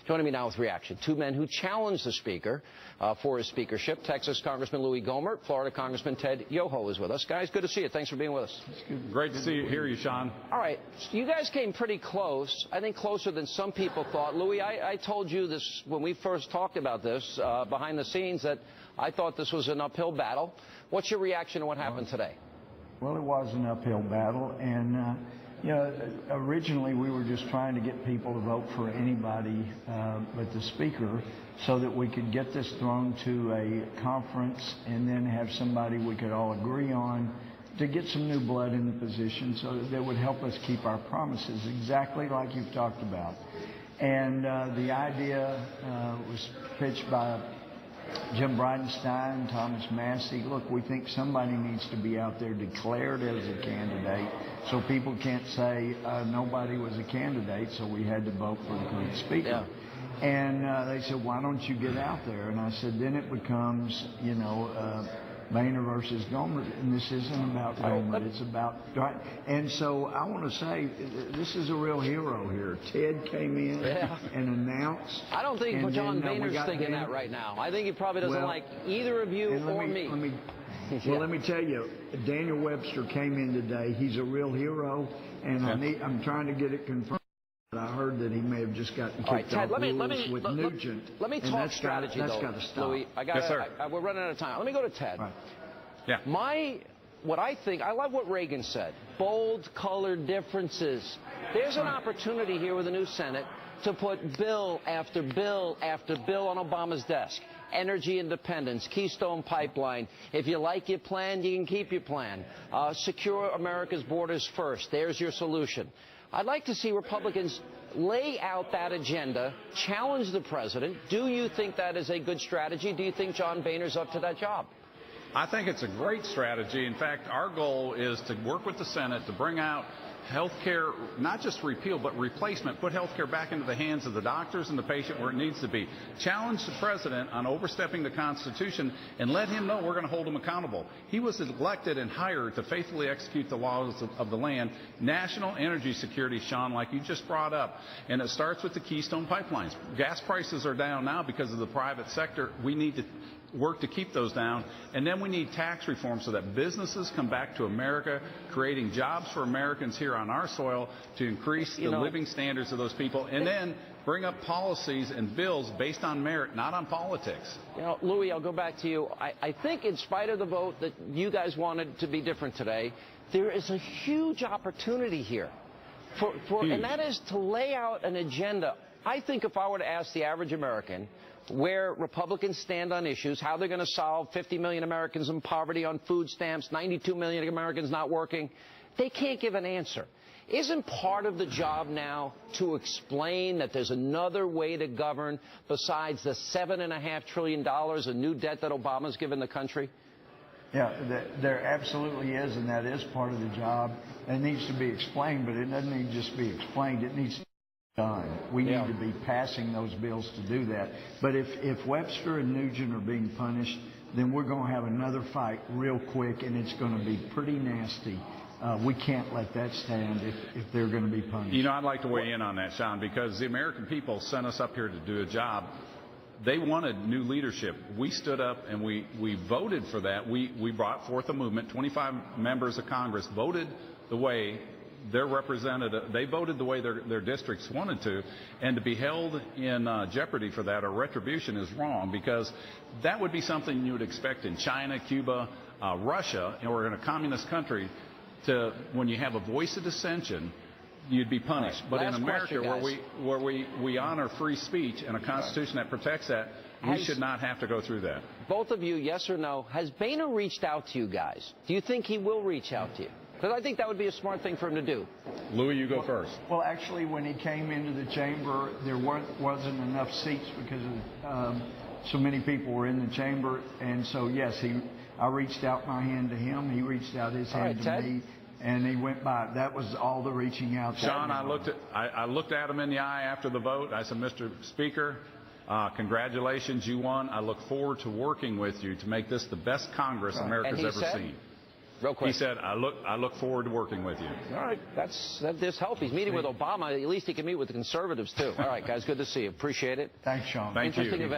Joining me now with reaction, two men who challenged the Speaker for his speakership. Texas Congressman Louie Gohmert, Florida Congressman Ted Yoho is with us. Guys, good to see you. Thanks for being with us. Great to see you, hear you, Sean. All right, you guys came pretty close, I think closer than some people thought. Louie, I told you this when we first talked about this behind the scenes, that I thought this was an uphill battle. What's your reaction to what happened today? Well, it was an uphill battle, and you know, originally we were just trying to get people to vote for anybody but the Speaker so that we could get this thrown to a conference and then have somebody we could all agree on to get some new blood in the position so that would help us keep our promises, exactly like you've talked about. And the idea was pitched by Jim Bridenstine, Thomas Massey. Look, we think somebody needs to be out there declared as a candidate so people can't say nobody was a candidate, so we had to vote for the current Speaker. Yeah. And they said, why don't you get out there? And I said, then it becomes, you know, Boehner versus Gohmert, and this isn't about Gohmert, it's about... And so I want to say, this is a real hero here. Ted came in and announced... I don't think John Boehner's thinking that right now. I think he probably doesn't like either of you or me. Well, let me tell you, Daniel Webster came in today. He's a real hero, and I'm trying to get it confirmed. I heard that he may have just gotten kicked off rules with Nugent. Let me talk strategy, that's got to stop. Louie, we're running out of time. Let me go to Ted. Right. Yeah. What I think, I love what Reagan said, bold colored differences. There's an opportunity here with the new Senate to put bill after bill after bill on Obama's desk. Energy independence, Keystone Pipeline. If you like your plan, you can keep your plan. Secure America's borders first. There's your solution. I'd like to see Republicans lay out that agenda, challenge the president. Do you think that is a good strategy? Do you think John Boehner's up to that job? I think it's a great strategy. In fact, our goal is to work with the Senate to bring out health care, not just repeal, but replacement, put health care back into the hands of the doctors and the patient where it needs to be. Challenge the president on overstepping the Constitution and let him know we're going to hold him accountable. He was elected and hired to faithfully execute the laws of the land. National energy security, Sean, like you just brought up, and it starts with the Keystone pipelines. Gas prices are down now because of the private sector. We need to work to keep those down, and then we need tax reform so that businesses come back to America, creating jobs for Americans here on our soil to increase the living standards of those people, and then bring up policies and bills based on merit, not on politics. You know, Louie, I'll go back to you. I think in spite of the vote that you guys wanted to be different today, there is a huge opportunity here, and that is to lay out an agenda. I think if I were to ask the average American where Republicans stand on issues, how they're going to solve 50 million Americans in poverty on food stamps, 92 million Americans not working, they can't give an answer. Isn't part of the job now to explain that there's another way to govern besides the $7.5 trillion of new debt that Obama's given the country? Yeah, there absolutely is, and that is part of the job. It needs to be explained, but it doesn't need to just be explained. It needs to be done. We need to be passing those bills to do that. But if Webster and Nugent are being punished, then we're going to have another fight real quick, and it's going to be pretty nasty. We can't let that stand if they're going to be punished. You know, I'd like to weigh in on that, Sean, because the American people sent us up here to do a job. They wanted new leadership. We stood up and we voted for that. We brought forth a movement. 25 members of Congress voted the way their representative, they voted the way their districts wanted to, and to be held in jeopardy for that or retribution is wrong, because that would be something you would expect in China, Cuba, Russia, or in a communist country. When you have a voice of dissension, you'd be punished. But in America, where we honor free speech and a Constitution that protects that, we should not have to go through that. Both of you, yes or no, has Boehner reached out to you guys? Do you think he will reach out to you? Because I think that would be a smart thing for him to do. Louie, you go first. Well, actually, when he came into the chamber, there wasn't enough seats because of so many people were in the chamber. And so, yes, I reached out my hand to him. He reached out his hand to me. And he went by. That was all the reaching out. Sean, I looked at him in the eye after the vote. I said, Mr. Speaker, congratulations, you won. I look forward to working with you to make this the best Congress America's ever seen. Real quick. He said, I look forward to working with you. All right, this help. He's meeting with Obama. At least he can meet with the conservatives too. All right, guys, good to see you. Appreciate it. Thanks, Sean. Thank you. Interesting event.